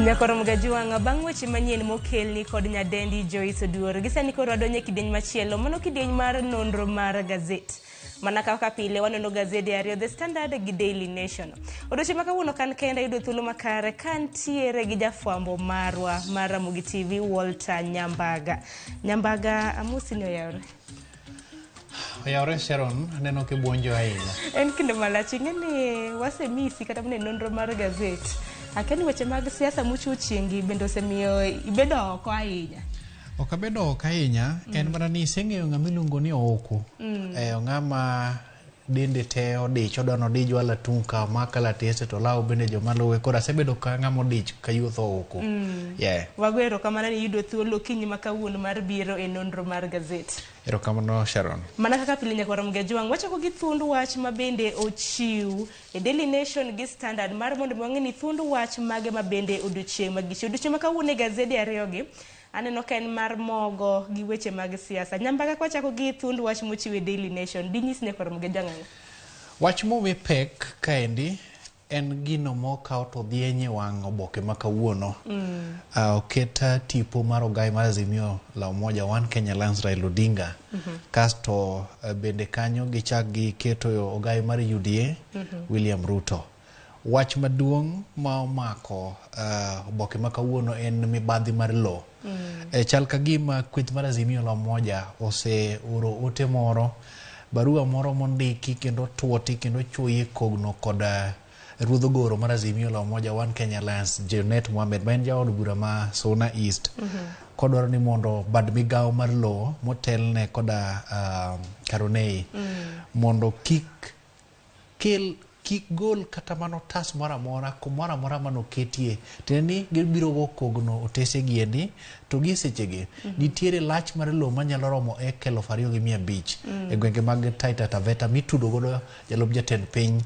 Nyakoro Mgajuanga bang' weche manyien mokelni kod nyadendi Joyce Oduor. Gisani koro adonje kidieny machielo, mano kidieny mar nonro mar gazet. Mana kaka pile wanono gazede ariyo, The Standard gi Daily Nation. Odiochieng' ma kawuono kan kenda yudo thuolo makare kantiere gi jafwambo marwa mar Ramogi TV Walter Nyambaga. Nyambaga, amosi ni oyawre. Oyawre Sharon, neno kibuonjo ahinya. En kinde malach ing'eni wasemisi kata mne nonro mar gazet. Akeni weche mag siasa mucho chiengi bendo semiyo ibedo oko ahinya. Ok abedo oko ahinya, en mana ni iseng'eyo ng'ama iluongo ni oko. Ng'ama dende te odich, odwano odij wala tung ka makala tese to lawo bende joma luwe. Kora asebedo ka ng'ama odich ka yuotho oko. Wagwero kamana ni yudo thuolo kinyi ma kawuono mar biro e nonro mar gazet. Erokamano Sharon. Mana kaka pile Nyakoro Mgajuanga, wachako gi thund wach ma bende ochiw e Daily Nation gi Standard mar mondo wang'eni thund wach mage ma bende odiochieng' magichi. Odiochieng' ma kawuono e gazede ariyo gi aneno ka en mar mogo gi weche mag siasa. Nyambaga kwa chako gi thund wach mochiw e Daily Nation, dinyis Nyakoro Mgajuanga. Wach mowe pek kaendi en gino mokaw to dhienye wang' oboke ma kawuono. Oketa tipo mar ogai mar Azimio la Umoja One Kenya Alliance Raila Odinga. Kasto bende kanyo gichak giketo ogai mar UDA William Ruto. Wach maduong' ma omako oboke ma kawuono en mibadhi mar lo. Chal ka gima kweth mar Azimio la Umoja ose oro ote moro, barua moro mondiki kendo tuoti kendo chuoye kogno kod Ruodho Goro mar Azimio la Umoja One Kenya Alliance Junet Mohamed, ma en jaod bura ma Suna East. Kodwaro ni mondo bad migawo mar lo motelne koda Karunei mondo kik gol kata mano tas mora mora kumora mora mano ketie teni gibiro go kogno otese giendi to gi sechegi nitiere lach mar lo manyalo romo e 2500 e gwenge mag Taita Taveta mitudo godo jalup jatend piny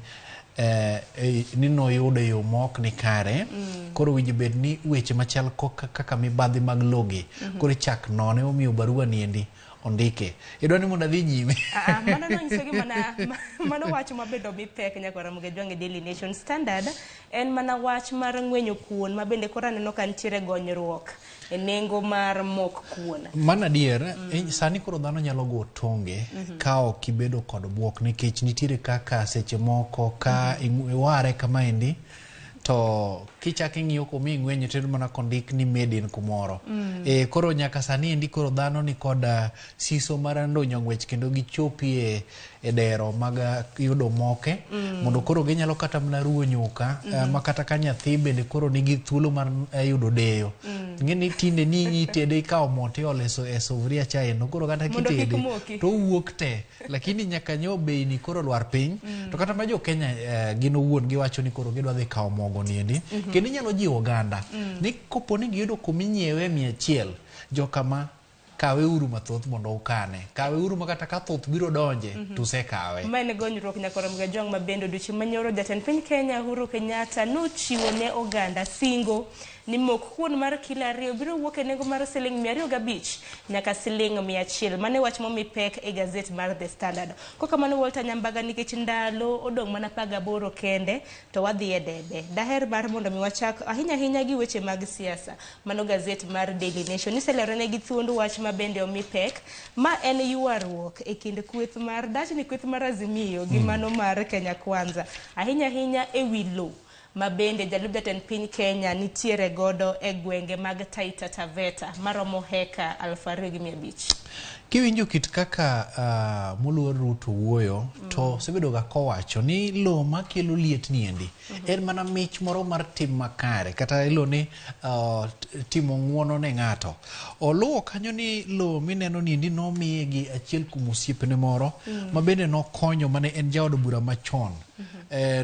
nino yudo yo mok ni kare. Koro winjo bed ni weche machal kaka mibadhi mag logi koro chak none omiyo barua niendi ondike. Idwani mondo adhi nyime. Mano no nyisogi mano wach mabedo mipek Nyakoro Mgajuanga Daily Nation. Standard en mana wach mar ng'wenyo kuon ma bende kora neno ka nitiere gonyruok e nengo mar mok kuon. Mana dier, sani koro dhano nyalo go tonge ka ok ibedo kod buok nikech nitiere kaka seche moko ka iware kama endi to kichaki ng'iyo komi ng'wenyo tedo mana kondik ni made in kumoro. Koro nyaka sani endi koro dhano ni kod siso mar ndonyo ng'wech kendo gichopi e dero mag yudo moke mondo koro ginyalo kata mana ruo nyuka ma kata ka nyathi bende koro nigi thuolo mar yudo deyo. Ng'eni tinde ni itede ikawo mo tiole e sufria chae no koro kata kitede to wuok te, lakini nyaka nyo bei ni koro lwar piny. To kata ma jo Kenya gino wuon giwacho ni koro gidwa dhi kawo mogo niendi kendo inyalo jiwo oganda ni kopo ni giyudo kuminyiewe 100 jokama kawe uru mathoth mondo ukane. Kawe uru makata ka thoth biro donje tuse kawe. Mane gonyruok Nyakoro Mgajuanga mabendo odiochieng' manyoro jatend piny Kenya Uhuru Kenyatta nochiwo ne oganda singo ni mok kuon mar kilo 2 biro wuok e nengo mar siling 205 nyaka siling 100. Mane wach momi pek e gazet mar The Standard. Koka mano Walter Nyambaga nikech ndalo odong' mana 18 kende to wadhi e debe. Daher mar mondo mi wachak ahinya gi weche mag siasa. Mano gazet mar Daily Nation iselerone gi thuond wach mabende omi pek ma en yuaruok e kind kweth mar dachni kweth mar Azimio gi mano mar Kenya Kwanza. Ahinya e wi lo mabende jalup jatend piny Kenya nitiere godo e gwenge mag Taita Taveta maromo heka 2500. Kiwinjo kit kaka moluor Ruto wuoyo to sebedo ga kowacho ni lo makelo liet niendi en mana mich moro mar tim makare kata ilo ni timo ng'uono ne ng'ato. Oluwo kanyo ni lo mineno niendi nomiye gi achiel kuom osiepne moro ma bende nokonyo mane en jaod bura machon.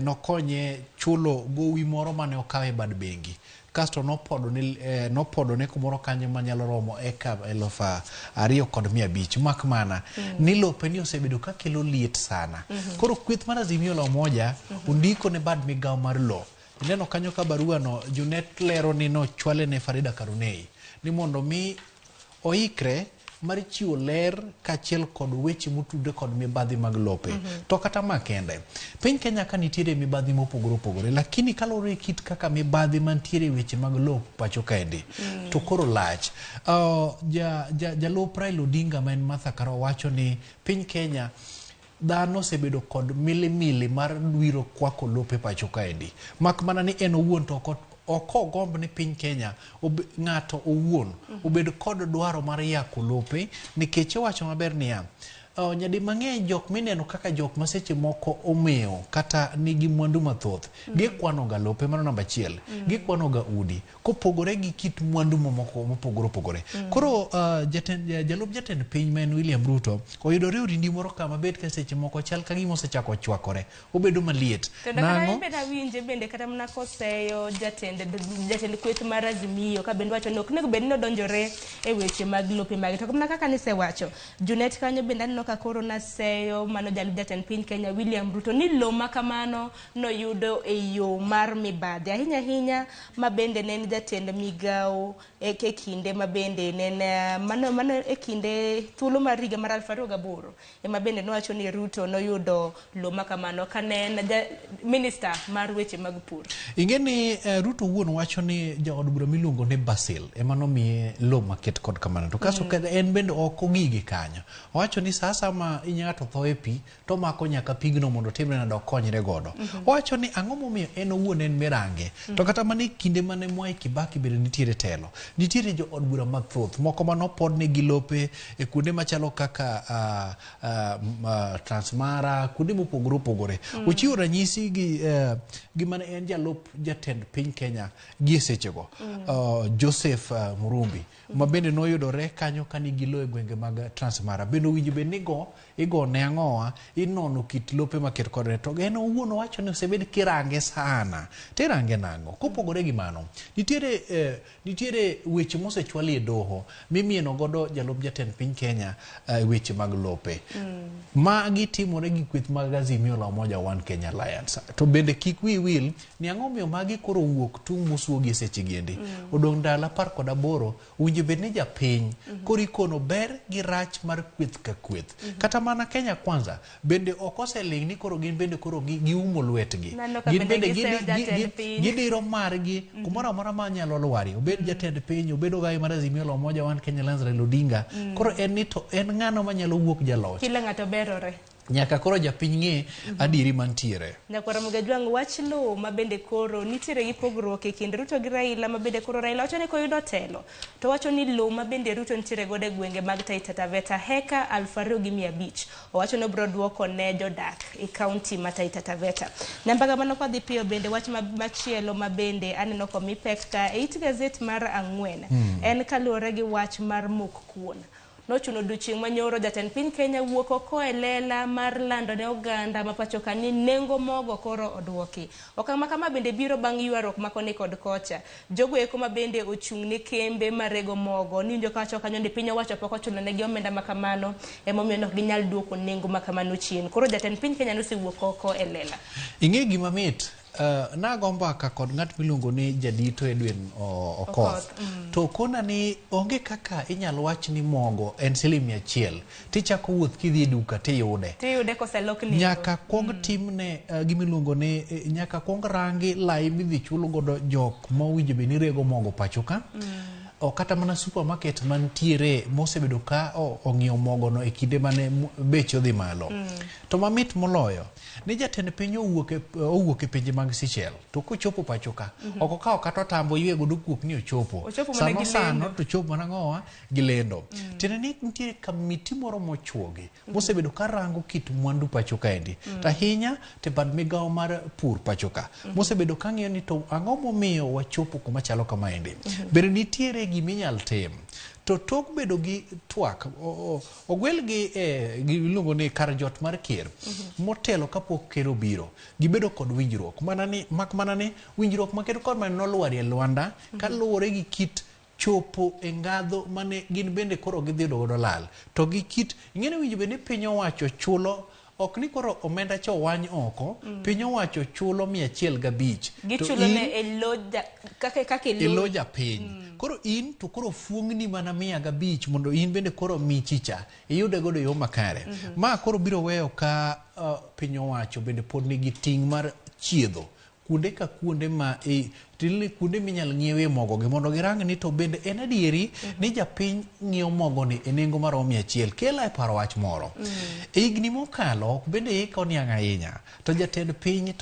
Nokonye chulo gowi moro mane okawe bad bengi. Kasto nopodo ne kumoro kanyo manyalo romo eka 2500 mak mana ni lope ni osebedo ka kelo liet sana. Koro kweth mar Azimio la Umoja undiko ne bad migawo mar lo. Neno kanyo ka barua no Junet lero ni no chwale ne Farida Karunei ni mondo mi oikre mar chiwo ler kachiel kod weche motude kod mibadhi mag lope. To kata makende piny Kenya ka nitiere mibadhi mopogore opogore, lakini kalore kit kaka mibadhi mantiere weche mag lop pacho kaendi to koro lach. Jalup Raila Odinga ma en Martha Karua wacho ni piny Kenya dhano osebedo kod milimili mar dwiro kwako lope pacho kaendi, mak mana ni en owuon to oko gomb ni piny Kenya ng'ato owuon obed kod dwaro mar yako lope, nikech wacho maber niya nyadi mang'eny jok mineno kaka jok maseche moko omewo kata nigi mwandu mathoth gikwano ga lope. Mano namba achiel. Gikwano ga udi kopogore gi kit mwandu mamoko mopogore opogore. Koro jalup jatend piny ma en William Ruto oyudore orindi moro kama bet ka seche moko chal ka gima osechako chwakore, obedo maliet. Nango bende awinje bende kata mana koseyo jatend kweth mar Azimio ka bende wacho ni ok nego bed ni odonjore e weche mag lope mag to mana kaka nisewacho Junet kanyo bende ka koro naseyo mano jalup jatend piny Kenya William Ruto ni lo makamano noyudo e yo mar mibadhi ahinya ahinya ma bende nen jatend migao e kinde ma bende nen mano e kinde thuolo mar higa mar 2008 ema bende nowacho ni Ruto noyudo lo makamano ka nen minister mar weche mag pur. Ingeni Ruto wuon wacho ni jaod bura miluongo ni Basil ema nomiye lo maket kod kamano to kaso en bende ok ogigi kanyo. Wacho ni sama inyato tho e pi to mako nyaka pigno mondo timre na dok konyre godo. Wacho ni ang'o momiyo en owuon en mirange. To kata mane kinde mane Mwai Kibaki bende nitiere telo, nitiere jo od bura mathoth moko manopod ne gilope e kuonde machalo kaka Transmara, kuonde mopogore opogore. Ochiwo ranyisi gi mane en jalup jatend piny Kenya gi sechego Joseph Murumbi ma bende noyudore kanyo kanigi lo e gwenge mag Transmara. Bende winjo bende igo ne ang'owa inono kit lope maket kod to en owuon wacho ni osebed kirange sana. Tirange nango kopogore gi mano nitiere weche mosechwali e doho mimieno godo jalup jatend piny Kenya weche mag lope ma gitimore gi kweth mag Azimio la Umoja One Kenya Alliance. To bende kik wil ni ang'o miyo magi koro wuok tung musuogi e seche giendi odong ndalo 18 winjo bed ni japiny korikono ber gi rach mar kweth ka kweth. Kata mana Kenya Kwanza bende ok oseling ni koro gin bende koro giumo lwetgi, gin bende gidiro margi kumoro amora ma nyalo lwari, obed jatend piny, obed ogai mar Azimio la Umoja One Kenya Alliance Raila Odinga. Koro en ni to en ng'ano manyalo wuok jaloch, kila ng'ato berore nyaka koro japiny ng'e adieri mantiere. Nyakwara Mugajwang' wach lo ma bende koro nitiere gi pogruok e kind Ruto gi Raila ma bende koro Raila wacho ni koyudo telo to wacho ni lo ma bende Ruto nitiere gode gwenge mag Taita Taveta heka 2,500 owacho ni obro duoko ne jodak e kaunti ma Taita Taveta. Nambaga mano kwa dhi piyo bende wach machielo ma bende aneno komi pek ka e it gazet mar Ang'wen en kaluwore gi wach mar mok kuon. Nochuno duchieng' manyoro jatend piny Kenya wuok oko e lela mar lando ne oganda mapacho ka ni nengo mogo koro odwoki. Okang' ma kama bende biro bang' ywaruok makoni kod kocha. Jogo eko ma bende ochung' ne kembe marego mogo ninjo kacho kanyo ni piny owacho pok ochuno ne gi omenda makamano emomiyo nok ginyal duoko nengo makamano chien. Koro jatend piny Kenya nosewuok oko e lela. Ing'e gima mit nagomba ka kod ng'at miluongo ni Jadito Edwin Okoth to kona ni onge kaka inyalo wach ni mogo en $100 tichako wuoth kidhi duka tiyude koselokni nyaka kuong timne gimiluongo ni nyaka kuong rangi lai midhi chulo godo jok mowinjo be ni rego mogo pacho ka o kata mana supermarket mantiere mosebedo ka ong'iewo mogo no e kinde mane beche odhi malo. To mamit moloyo ni jatend piny owuok e pinje mag Seychelles to kochopo pacho ka ok okawo kata tambo ywe godo kuok ni ochopo sano to chopo mana ng'owa gi lendo. Tiende ni nitiere kamiti moro mochuogi mosebedo ka rango kit mwandu pacho kaendi tahinya te bad migawo mar pur pacho ka mosebedo ka ng'iyo ni to ang'o momiyo wachopo kuma chalo kamaendi. Bende nitiere giminyal tim to tok bedo gi twak ogwel gi giluongo ni kar jot mar ker motelo kapok ker obiro gibedo kod winjruok mana ni winjruok makedo kod man nolwari e Luanda kaluwore gi kit chopo e ngadho mane gin bende koro gidhi godo lal to gi kit ing'eni winjo bende piny owacho chulo ok ni koro omenda cho wany oko piny owacho chulo 105 gichulo ne eloja kake eloja piny koro in to koro fuongni mana 105 mondo in bende koro michicha iyude godo yo makare. Ma koro biro weyo ka piny owacho bende pod nigi ting' mar chiedho kuonde ka kuonde ma tilni kuonde minyal ng'iewe mogo gi mondo girang ni to bende en adieri ni japiny ng'iewo mogo ni e nengo mar 100. Kela e paro wach moro. E higni mokalo bende iko niang' ahinya to jatend piny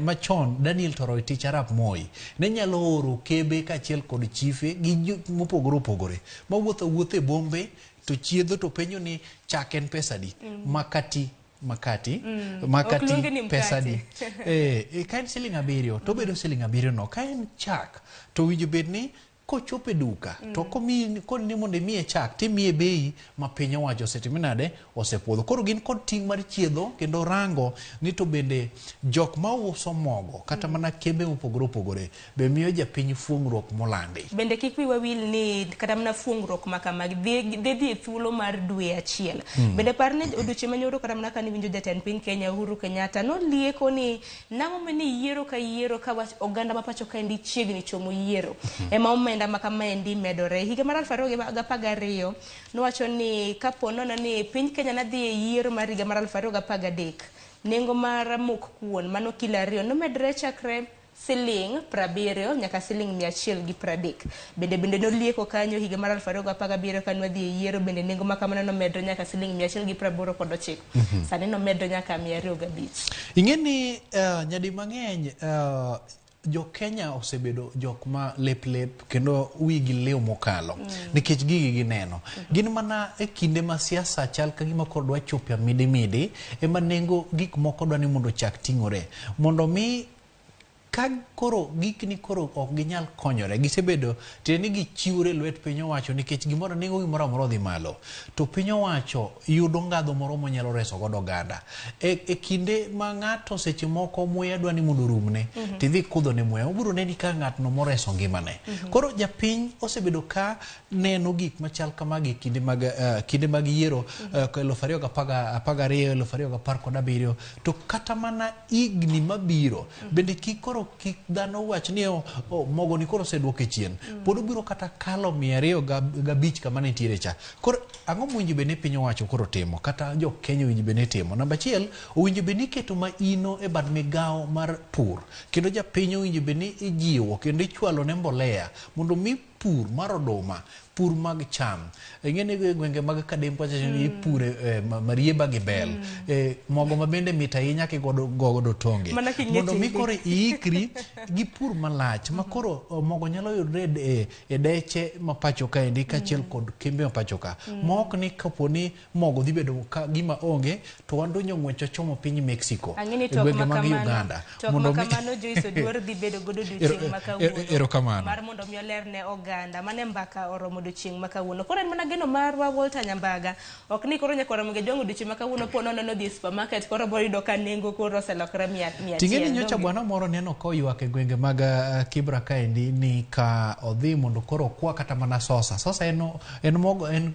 machon Daniel Toroitich arap Moi ne nyalo oro kebe kaachiel kod chife gi mopogore opogore mawuotho e bombe to chiedho to penjo ni chak en pesadi. Makati pesadi ka en siling 7 to bedo siling 7 no. Ka en chak to winjo bed ni kochope duka to koni mondo imiye chak timiye bei ma piny owacho setiminade osepuodho. Koro gin kod ting' mar chiedho kendo rango ni to bende jok ma uso mogo kata mana kembe mopogore opogore be miyo japiny fuong'ruok molandi. Bende kik wiwa wil ni kata mana fuong'ruok ma kama dhi thuolo mar dwe achiel. Bende par ni odiochieng' manyoro kata mana kani winjo jatend piny Kenya Uhuru Kenyatta nolieko ni nang'o mani yiero ka oganda ma pacho kaendi chiegni chomo yiero ema omenda makamaendi medore. Higa mar 2012 nowacho ni kapo nono ni piny Kenya nadhi e yiero mar higa mar 2013 nengo mar mok kuon mano kilo 2 nomedre chakre siling 70 nyaka siling 130. Bende nolieko kanyo higa mar 2017 kane wadhi e yiero bende nengo makamano nomedre nyaka siling 189. Sani nomedre nyaka 205. Ing'eni nyadi mang'eny jo Kenya osebedo jok ma lep kendo wigi leo mokalo nikech gigi gineno gin mana e kinde ma siasa chal ka gima koro dwa chopo midi ema nengo gik moko dwa ni mondo chak ting'ore mondo mi ka koro gikni koro ok ginyal konyore gisebedo teni gichiwre lwet piny owacho nikech gimoro nengo gimoro amoro dhi malo to piny owacho yudo ngadho moro monyalo reso godo oganda e kinde ma ng'ato seche moko muya dwa ni mondo rumne tidhi kudho ne muya obiro neni ka ng'atno moreso ngimane. Koro japiny osebedo ka neno gik machal kamagi kinde mag yiero 2012 2017 to kata mana igni mabiro bende kik dhano wach ni mogo ni koro oseduoke chien pod obiro kata kalo 205 kama nitiere cha. Koro ang'o mwinjo bende piny owacho koro timo kata jo Kenya winjo bende timo? Namba achiel owinjo bende keto maino e bad migawo mar pur kendo japiny owinjo bende ijiwo kendo ichwalo ne mbolea mondo mi pur mar oduma pur mag cham ing'ene gwenge mag Kadem ni pure marieba gi bel mogo mabende mit ahinya kigodo tonge mondo mi koro iikri gi pur malach ma koro mogo nyalo yudre e deche ma pacho kaendi kaachiel kod kembe ma pacho ka mok ni kaponi mogo dhi bedo gima onge to wandonyo ng'wecho chomo piny Mexico e gwenge mag Uganda mondo kamano Joyce Oduor dhi bedo godo odiochieng' ma kawuono mar mondo mi olerne oganda mane mbaka oromo odiochieng' ma kawuono. Koro en mana geno marwa Walter Nyambaga ok ni koro nyaka oromo gi jong' odiochieng' ma kawuono po nono dhi supermarket koro bo yudo ka nengo koro oselokore 100. Ting'eni nyocha bwana moro neno ko ywak e gwenge mag Kibra kaendi ni ka odhi mondo koro kwa kata mana sosa en mogo en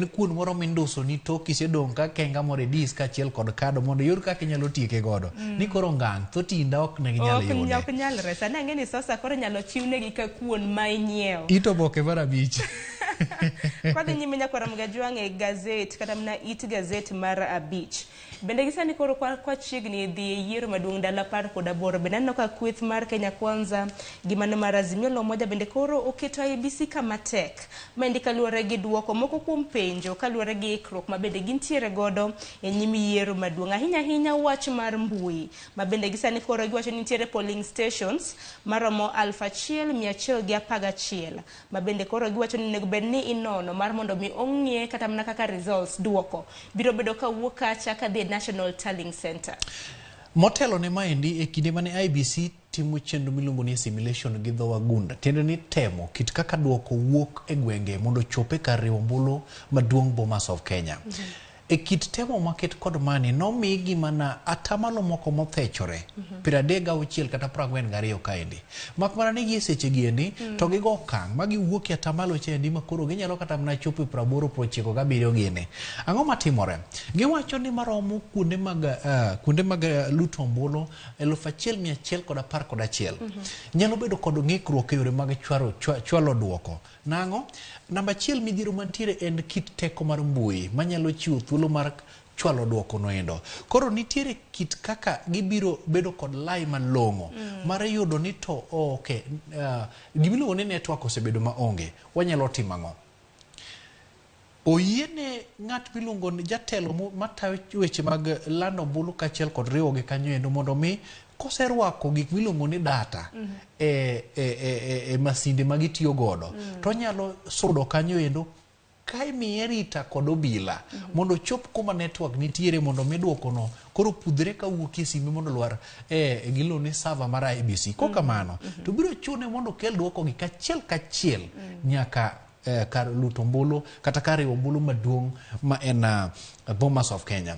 kuon moro minduso ni tok isedong' ka kenga moro dis kaachiel kod kado mondo yud kaka inyalo tieke godo ni koro ngang' to tinda ok ne ginyalo yude ok nyalre. Sani ang'eni sosa koro nyalo chiwnegi ka kuon ma inyiewo ito boke mar 5 kwa dhi nyime nyaka ram gajwang' e gazet kata mna it gazet mar 5 bende gisani koro kwa chiegni dhi e yiero maduong' dala 18 bende aneno ka kweth mar Kenya Kwanza gi mano mar Azimio la Umoja bende koro oketo IEBC kama tek maendi kaluwore gi duoko moko kuom penjo kaluwore gi ikruok ma bende gintiere godo e nyim yiero maduong' ahinya wach mar mbui ma bende gisani koro giwacho ni nitiere polling stations maromo 1111 ma bende koro giwacho ni nego bed ni inono mar mondo mi ong'e kata mana kaka results duoko biro bedo ka wuok kacha ka dhi National Tallying Center. Motelo ne maendi e kinde mane IEBC timo chenro miluongo ni simulation gi dho wagunda tiende ni temo kit kaka duoko wuok e gwenge mondo chope kar riwo ombulu maduong' Bomas of Kenya. e kit temo maket kod mani nomi gimana atamalo moko mothechore 36 kata 42 kaendi mak mana ni gi seche giendi to gigo okang' ma giwuok e atamalo chendi makoro ginyalo kata mana chopo 80-97 gini. Ang'o matimore? Giwacho ni maromo kuonde mag luto ombulu 1111 nyalo bedo kod ng'ikruok e yore mag chwalo duoko. Nang'o? Namba 1 midhiero mantiere en kit teko mar mbui manyalo chiwo thuolo mar chwalo duoko noendo. Koro nitiere kit kaka gibiro bedo kod lai malong'o mar yudo ni to gimiluongo ni network osebedo maonge. Wanyalo timo ang'o? Oyiene ng'at miluongo ni jatelo matayo weche mag lando ombulu kaachiel kod riwogi kanyo endo mondo mi koserwako gik miluongo ni data e masinde ma gitiyo godo to nyalo sudo kanyo endo ka imiye rita kod obila mondo chop kuma network nitiere mondo mi duoko no koro pudhre ka wuok e sime mondo lwar gilo ni server mar IBC. Kokamano to biro chune mondo kel duoko gi kachiel nyaka kar luto ombulu kata kar riwo ombulu maduong' ma en Bomas of Kenya.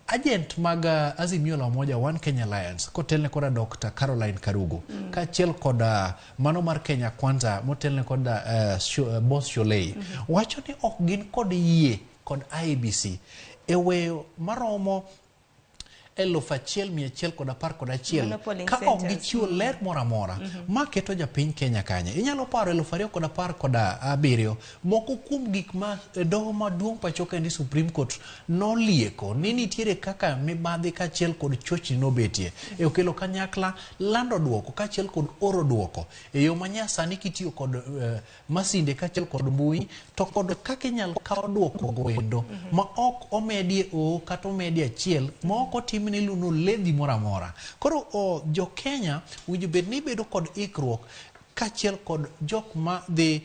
Agent mag Azimio la Umoja One Kenya Alliance kotelne koda Dr. Caroline Karugu kaachiel koda mano mar Kenya Kwanza motelne koda Boss Sholei wacho ni ok gin kod yie kod IBC e weyo maromo 1111 ka ok gichiwo ler mora mora ma keto japiny Kenya kanye. Inyalo paro 2017 moko kuom gik ma doho maduong' pacho kendi Supreme Court nolieko ni nitiere kaka mibadhi kaachiel kod chochni nobetie e okelo kanyakla lando duoko kaachiel kod oro duoko e yo manyasani kitiyo kod masinde kaachiel kod mbui to kod kaka inyalo kawo duoko goendo ma ok omedie kata omedie achiel ma ok otim ni luno ledhi mora mora. Koro jo Kenya winjo bed ni bedo kod ikruok kaachiel kod jok ma dhi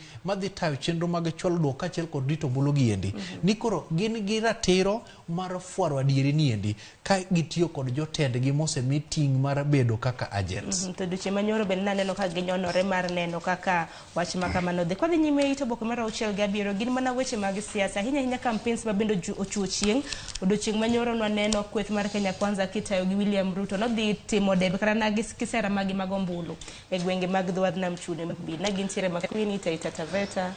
tayo chenro mag chwalo duoko kaachiel kod rito ombulu giendi ni koro gin gi ratiro mar fuaro adieri niendi ka gitiyo kod jotendgi mosemi ting' mar bedo kaka agents. To duche manyoro ben naneno ka ginyonore mar neno kaka wach makamano dhi kodhi nyime ito boke mar 6 gin mana weche mag siasa ahinya campaigns ma bendo ochuo chieng' odiochieng' manyoro nwaneno kweth mar Kenya Kwanza kitayo gi William Ruto nodhi timo debe kata na kisera magi mag ombulu e gwenge mag Dhuadh Nam Chune na gintiere Makwini, Taita Taveta,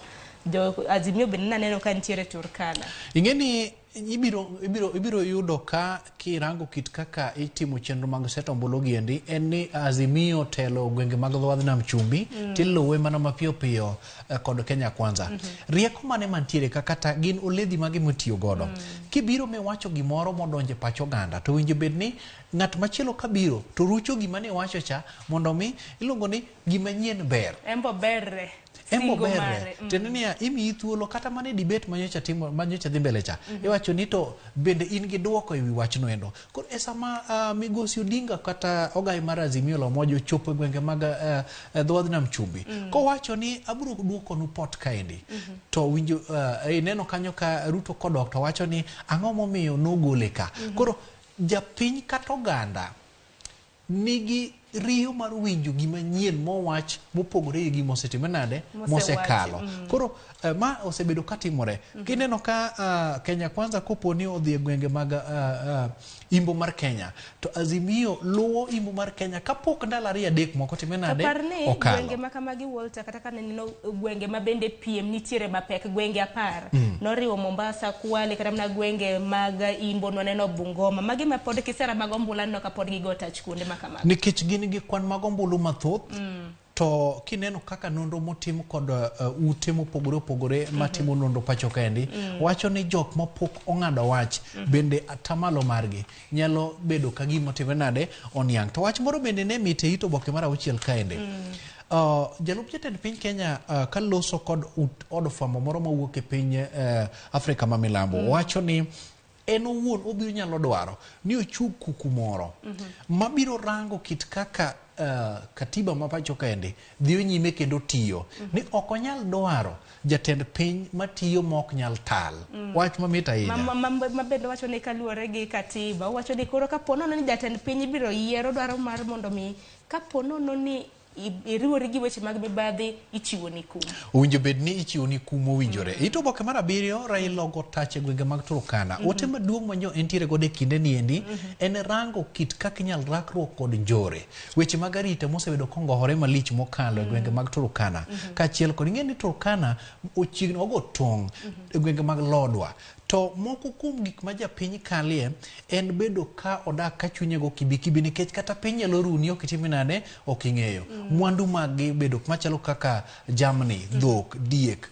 jo Azimio ben naneno ka ntiere Turkana. Ingeni ibiro yudo ka kirango kit kaka itimo chenro mag seto ombulu giendi en ni Azimio telo gwenge mag Dhuadh Nam Chumbi tiluwe mana mapiyo piyo kod Kenya Kwanza. Rieko mane mantiere kata gin oledhi magi mitiyo godo. Kibiro miwacho gimoro modonje pacho ganda to winjo bed ni ng'at machielo kabiro to rucho gima ne wacho cha mondo mi iluongo ni gima nyien ber. Embo berre. Embo berre. Tenenia imi thuolo kata mane debate manyocha dhi mbele cha. Iwacho ni to bende in gi duoko ewi wachno endo. Koro esama Migosi Odinga kata Ogai mar Azimio la Umoja ochopo gwenge mag Dhuadh Nam Chumbi. Kowacho ni abiro duoko nu pot kaendi. To winjo neno kanyo ka Ruto kodok to wacho ni ang'o momiyo nogole ka. Koro japiny kata oganda nigi riyo mar winjo gima nyien mowach mopogore gi mosetime nade mosekalo. Koro ma osebedo katimore. Kineno ka Kenya Kwanza koponi odhi e gwenge mag imbo mar Kenya to Azimio luwo imbo mar Kenya kapok ndalo 2-3 moko time nade okalo. Gwenge makamagi Walter kata kaneno gwenge mabende piem nitiere mapek gwenge 10 noriwo Mombasa, Kwale kata na gwenge mag imbo noneno Bungoma magi mapod kisera mag ombulu no kapod gigo touch kuonde makamagi nikech gin gi kwan mag ombulu mathoth. To kineno kaka nonro motim kod ute mopogore matimo nonro pacho kendi wacho ni jok mapok ong'ado wach bende atamalo margi nyalo bedo ka gima time nade oniang'. To wach moro bende ne mite ito boke mar 6 kaende. Jalup jatend piny Kenya kaloso kod od fwambo moro mawuok e piny Afrika ma milambo wacho ni en owuon obiro nyalo dwaro ni ochug kuku moro mabiro rango kit kaka katiba mapacho kendi dhiyo nyime kendo tiyo ni ok onyal dwaro jatend piny matiyo mok nyal tal. Wach mamita ahinya. Mabendo wacho ni kaluwore gi katiba wacho ni koro kapono ni jatend piny biro yiero dwaro mar mondo mi kapono ni iriwori gi weche mag mibadhi ichiwo ni kum. Owinjo bed ni ichiwo ni kum owinjore. Ito oboke mar 7 Raila ogo tach e gwenge mag Turkana. Ote maduong' manyo entiere godo e kinde ni endi en rango kit kaka inyal rakruok kod njore. Weche mag arita mosebedo kongohore malich mokalo e gwenge mag Turkana. Kaachiel kod ing'e ni Turkana ochiegni ogo tong' e gwenge mag Lodwar. To moko kuom gik ma japiny kalie en bedo ka odak ka chunye go kibikibi nikech kata piny nyalo runi ok itime nade ok ing'eyo. Mwandu mag bedo machalo kaka jamni, dhok, diek,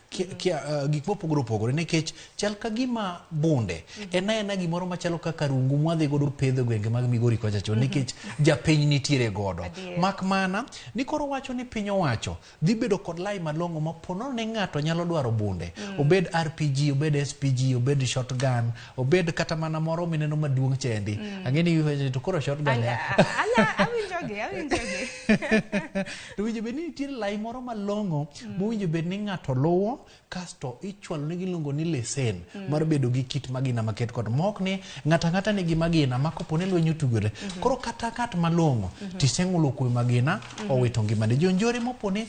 gik mopogore opogore nikech chal ka gima bunde ena gimoro machalo kaka rungu mwadhi godo pedho gwenge mag Migori kocha chon nikech japiny nitiere godo. Mak mana ni koro wacho ni piny owacho dhi bedo kod lai malong'o ma pono ne ng'ato nyalo dwaro bunde. Obed RPG, obed SPG, obed shotgun, obed kata mana moro mineno maduong' chendi. Ang'eni to koro shotgun awinjoge. To winjo bed ni nitiere lai moro malong'o mowinjo bed ni ng'ato luwo kasto ichwalo ne giluongo ni lesen mar bedo gi kit magina maket kod mok ni ng'ata nigi magina ma kopone lwenyo tugore. Koro kata ng'at malong'o tiseng'ulo kuom magina owito ngimane. Jonjore mopone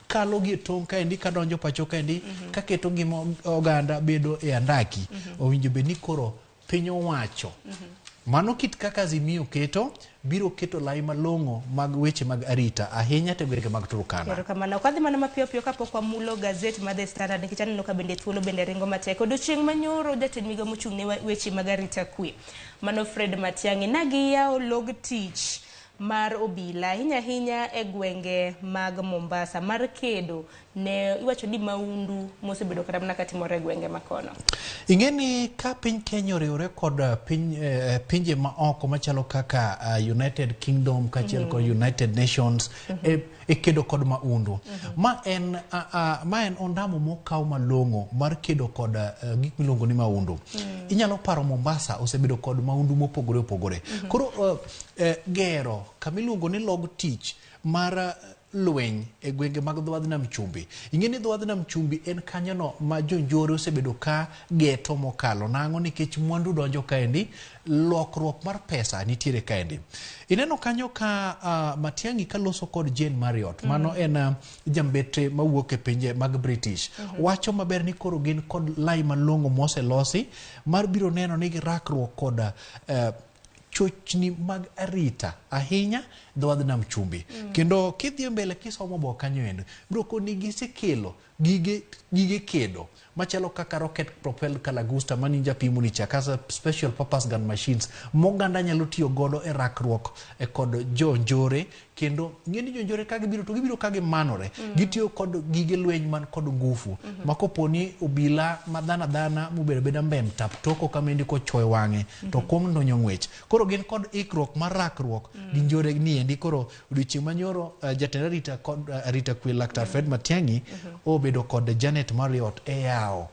kalo gi tong' kaendi kadonjo pacho kaendi kaketo ngima oganda bedo e andaki. Owinjo bed ni koro piny owacho mano kit kaka Azimio keto biro keto lai malong'o mag weche mag arita ahinya te gwenge mag Turkana. Kero kamano kwadhi mana mapiyo piyo kapok wamulo gazeti mar The Standard nikech aneno ka bende thuolo bende ringo matek. Odiochieng' manyoro jatend migawo mochung' ne weche mag arita kwe mano Fred Matiang'i nagiyawo log tich mar obila ahinya e gwenge mag Mombasa mar kedo ne iwacho ni maundu mosebedo kata mana katimore e gwenge makono. Ing'eni ka piny Kenya oriwore kod pinje ma oko machalo kaka United Kingdom kaachiel kod United Nations e kedo kod maundu. Ma en ondamo mokaw malong'o mar kedo kod gik miluongo ni maundu. Inyalo paro Mombasa osebedo kod maundu mopogore opogore. Koro gero kamiluongo ni log tich mar lweny e gwenge mag Dho Wadh Nam Chumbi. Ing'eni Dho Wadh Nam Chumbi en kanyono ma jonjore osebedo ka geto mokalo nang'o nikech mwandu donjo kaendi, lokruok mar pesa nitiere kaendi. Ineno kanyo ka Matiang'i kaloso kod Jane Marriott, mano en jambetre mawuok e pinje mag British. Wacho maber ni koro gin kod lai malong'o moselosi mar biro neno ni girakruok kod chochni mag arita ahinya Dho Wadh Nam Chumbi. Kendo kidhi mbele kisomo bo kanyo endo biro koni gisekelo gige kedo machalo kaka rocket propelled Kalagusta maninja pimo ni chakasa special purpose gun machines moganda nyalo tiyo godo e rakruok kod jonjore. Kendo ng'eni jonjore ka gibiro to gibiro ka gimanore gitiyo kod gige lweny man kod ngufu makoponi obila madhana mubedo beda mbem tap toko kamendi ko choy wang'e to kom ndonyo ng'wech. Koro gin kod ikruok mar rakruok gi njore ni endi. Koro odiochieng' manyoro jatend arita kod arita kwe Laktar Fred Matiang'i obedo kod Janet Marriott e yawo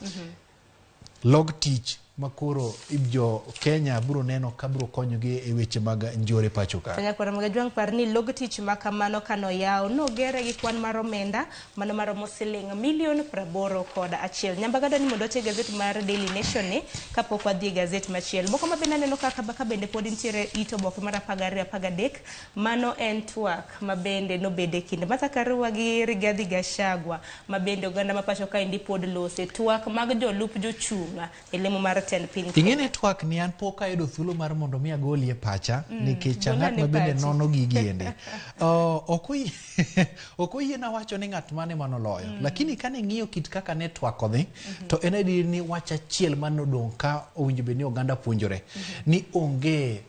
log tich makoro jo Kenya biro neno ka biro konyogi e weche mag njore pacho ka. Kanya kwara mga juang par ni log tich makamano kano yawo no gere gi kwan mar omenda mano maromo siling milion 81. Nyambagado ni mondo te gazeti mar Daily Nation ni kapok wadhi gazeti machiel. Moko mabende neno kaka bende pod nitiere ito boke mar 13 mano en twak mabende no bede kinde Martha Karua gi Rigathi Gachagua mabende oganda mapacho ka indi pod lose twak mag jolup jochunga e lemo mar ing'ene twak ni an pok ayudo thuolo mar mondo mi agoli e pacha nikech ng'at ma bende nono gigiende ok oyiena wacho ni ng'at mane manoloyo lakini kane ng'iyo kit kaka ne twak odhi to en adier ni wach achiel manodong' ka owinjo bed ni oganda puonjore ni onge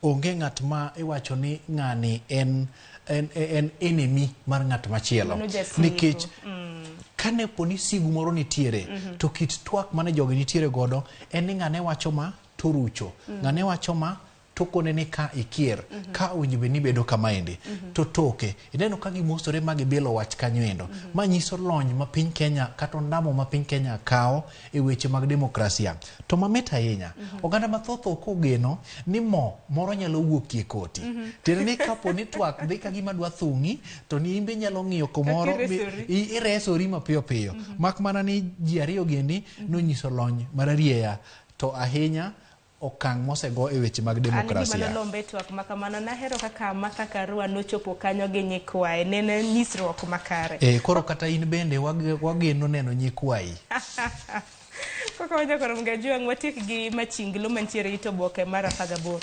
ng'at ma iwacho ni ng'ani en enemy mar ng'at machielo nikech kane poni sigu moro nitiere to kit twak mane jogi nitiere godo en ni ng'ane wacho ma torucho ng'ane wacho ma tokone ni ka ikier ka owinjo bed ni bedo kamaendi to toke ineno ka gimosore ma gibilo wach kanyo endo ma nyiso lony ma piny Kenya kata ondamo ma piny Kenya kawo e weche mag demokrasia to mamit ahinya oganda mathoth ok ogeno ni moro nyalo wuokie koti tene ni kapo ni twak dhi ka gima dwa thung'i to ni imbe nyalo ng'iyo komoro iresori mapiyo piyo mak mana ni ji ariyo gendi nonyiso lony mar arieya to ahinya okang' mosego e weche mag demokrasia. An gima nolombe twak makamano nahero kaka Martha Karua nochopo kanyo gi nyikwaye, nene nyisruok makare. Koro kata in bende wageno neno nyikwayi. Koko wajo koro mga juang watiek gi machinglo mantiere ito boke mara 18.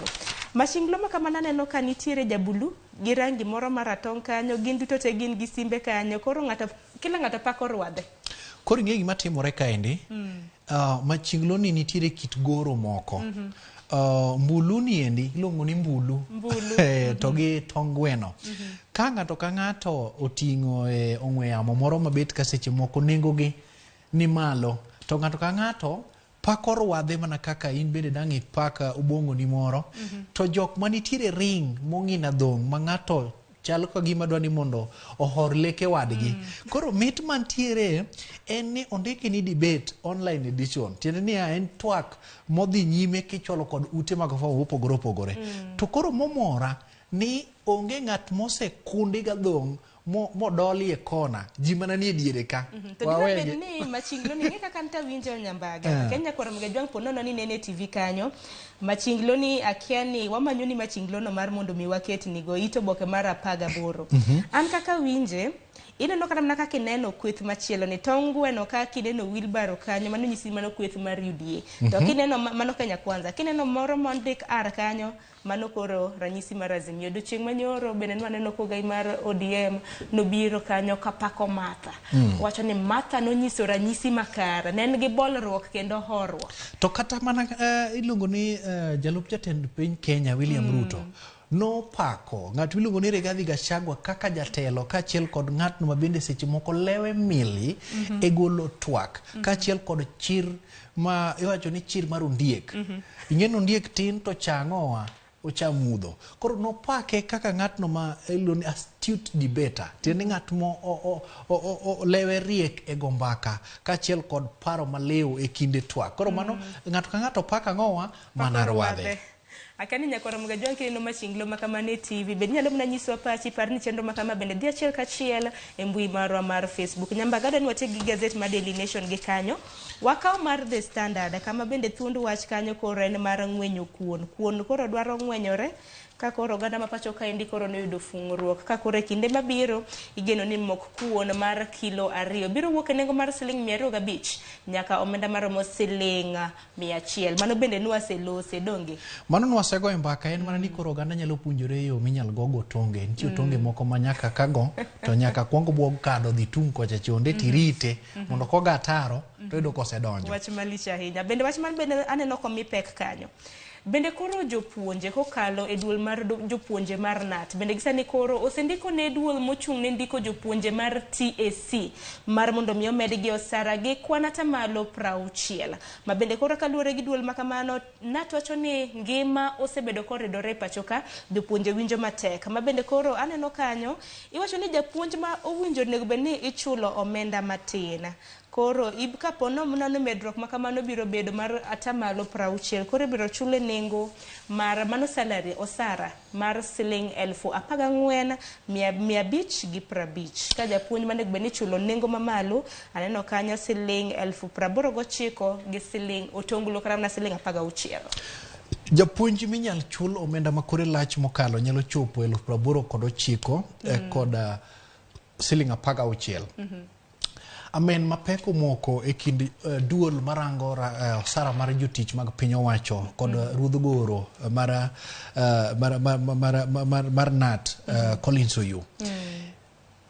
Machinglo makamana neno ka nitiere jabulu gi rangi moro maratong kanyo, gin duto te gin gi simbe kanyo, koro kila ng'ato pako rwadhe. Koro ing'e gima timore kaendi, machinglo ni nitiere kit goro moko. Mbulu ni endi iluongo ni mbulu. To gi tong gweno. Ka ng'ato ka ng'ato oting'o ong'we yamo moro mabet ka seche moko nengo gi ni malo, to ng'ato ka ng'ato pako rwadhe mana kaka in bende dang' ipaka ubongo ni moro. To jok manitiere ring mong'ina dhong' ma ng'ato chalo ka gima dwa ni mondo ohor leke wadgi. Koro mit mantiere en ni ondiki ni debate online edition. Tiende ni en twak modhi nyime kichwalo kod ute mag fwambo opogore opogore. To koro momora ni onge ng'at mose kundi ga dhong' modoli e kona, ji mana ni e diere ka. To gima bed ni machinglo ni ng'e kaka nta winjo nyambaga. Kenya koro mga juang ponono ni nene TV kanyo. Machinglo ni akia ni wamanyo ni machinglo no mar mondo mi waket ni go ito boke mara 18. An kaka winje, ineno kata mna kaka ineno kweth machielo ni tong gweno kaka ineno wheelbarrow kanyo, mano nyisi mano kweth mar UDA. To kineno mano Kenya Kwanza, kineno moro mondik R kanyo, mano koro ranyisi mar Azimio. Odiochieng' manyoro bende nwaneno kogai mar ODM nobiro kanyo kapako Martha. Wacho ni Martha nonyiso ranyisi makara, ne en gi bolruok kendo horruok. To kata mana iluongo ni jalup jatend piny Kenya William Ruto no pako ng'at miluongo ni Rigathi Gachagua kaka jatelo kaachiel kod ng'atno ma bende seche moko lewe mili e golo twak kaachiel kod chir ma iwacho ni chir mar ondiek. Ing'eno ondiek tin to chang'owa ochamudho. Koro nopake kaka ng'atno ma iluongo ni astute debater, tiende ng'at mo lewe riek e gombaka kaachiel kod paro maliw e kinde twak. Koro mano ng'ato ka ng'ato paka ng'owa mana rwadhe. Akani nyakora mga juang kineno machinglo makamane TV. Bende nyalo mna nyiso pachi par ni chenro makama bende dhi achiel kachiel e mbui marwa mar Facebook. Nyambagada ni watiek gi gazet mar Daily Nation gi kanyo. Wakao mar The Standard kama bende thuond wach kanyo koro en mar ng'wenyo kuon. Kuon koro dwaro ng'wenyore. Ka koro oganda mapacho ka indi koro noyudo fungruok. Ka koro e kinde mabiro igeno ni mok kuon mar kilo 2 biro wuok e nengo mar siling 205 nyaka omenda maromo siling 100. Mano bende nwaselose donge. Mano nwasego e mbaka en mana ni koro oganda nyalo puonjore yo minyal gogo tonge. Nitie tonge moko ma nyaka kago to nyaka kwongo buog kado dhi tung kocha chonde tirite mondo koga taro to yudo kosedonjo. Wach malich ahinya. Bende wach man bende aneno komi pek kanyo. Bende koro jopuonje kokalo e duol mar jopuonje mar NAT. Bende gisani koro osendiko ne duol mochung' ne ndiko jopuonje mar TSC mar mondo mi omedgi osara gi kwanata malo 60. Ma bende koro kaluore gi duol makamano NAT wacho ni ngima osebedo koridore pachoka, jopuonje winjo matek. Ma bende koro aneno kanyo iwacho ni japuonj ma owinjo nego beni ichulo omenda matin. Koro kapono mnano medruok makamano biro bedo mar atamalo 60. Koro biro chule nengo mar mano salary osara mar siling 14,550. Ka japuonj mane beni chulo nengo mamalo aneno kanyo siling 89 gi siling otonglo kara na siling 16. Japuonj minyal chul omenda makore lach mokalo nyalo chopo 89 kod siling 16. Amen mapeko moko e kind duol marango osara mar jotich mag piny owacho kod ruodh goro mar NAT Collins Oyu.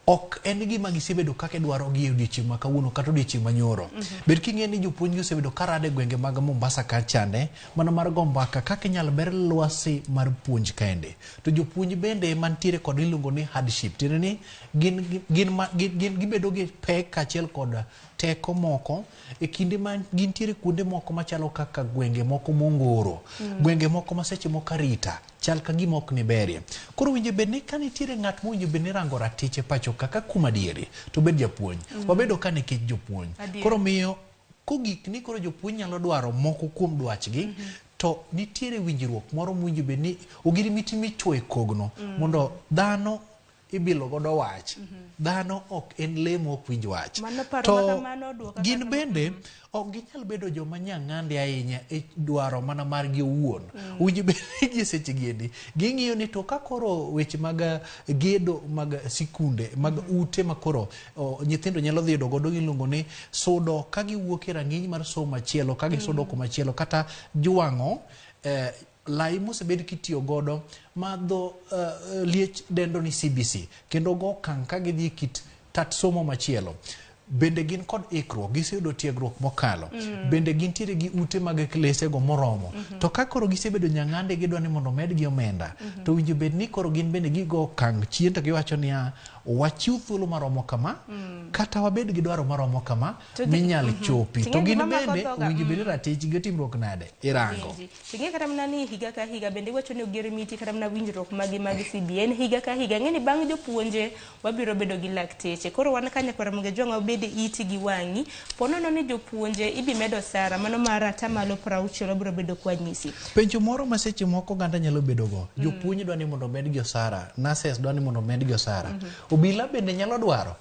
Ok en gima gisebedo kaka dwaro gi odiochieng' ma kawuono kata odiochieng' manyoro. Bed king'e ni jopuonj osebedo karade gwenge mag Mombasa ka chande mana mar gombaka kaka inyalo ber lwasi mar puonj kaende. To jopuonj bende mantiere kod iluongo ni hardship. Tiende ni gibedo gi pek kaachiel kod teko moko e kinde ma gintiere kuonde moko machalo kaka gwenge moko mongoro, gwenge moko ma seche moko arita chal ka gima ok ni berie. Koro winjo bed ni ka nitiere ng'at mowinjo bed ni rango ratiche pacho kaka kuma diere to bed japuonj. Wabedo ka nikech jopuonj. Koro miyo kogik ni koro jopuonj nyalo dwaro moko kuom dwachgi to nitiere winjruok moro mowinjo bed ni ogirimiti michwo e kogno mondo dhano ibilo godo wach. Dhano ok en le mok winj wach. To gin bende ok ginyal bedo joma nyang'andi ahinya e dwaro mana margi owuon. Winj bende gi seche giendi ging'iyo ni to ka koro weche mag gedo mag sikunde mag ute makoro nyithindo nyalo dhi godo giluongo ni sudo ka giwuok e rang'iny mar somo machielo ka gisudo kumachielo kata jwang'o lai mosebed kitiyo godo madho liech dendo ni CBC kendo go okang' ka gidhi kit tat somo machielo. Bende gin kod ikruok, giseyudo tiegruok mokalo. Bende gintiere gi ute mag klese go moromo. To ka koro gisebedo nyang'ande gidwa ni mondo medgi omenda, to winjo bed ni koro gin bende gigo okang' chien to giwacho niya, wachiw thuolo maromo kama, kata wabed gi dwaro maromo kama, minyal chopi. To gin bende winjo bed ni ratich gi timruok nade irango. Ting'e kata mana ni higa ka higa bende wacho ni ogirimiti kata mana winjruok mag CBN higa ka higa ng'eni bang' jopuonje wabiro bedo gi lakteche. Koro wan kanya kwa Ramogi Ajwang' wabede iti gi wang'i ponono ni jopuonje ibi medo sara mano mar 60% wabiro bedo kwa nyisi. Penjo moro ma seche moko ganda nyalo bedo go. Jopuonje dwani mondo medgi osara, nurses dwani mondo medgi osara. Obila bende nyalo dwaro.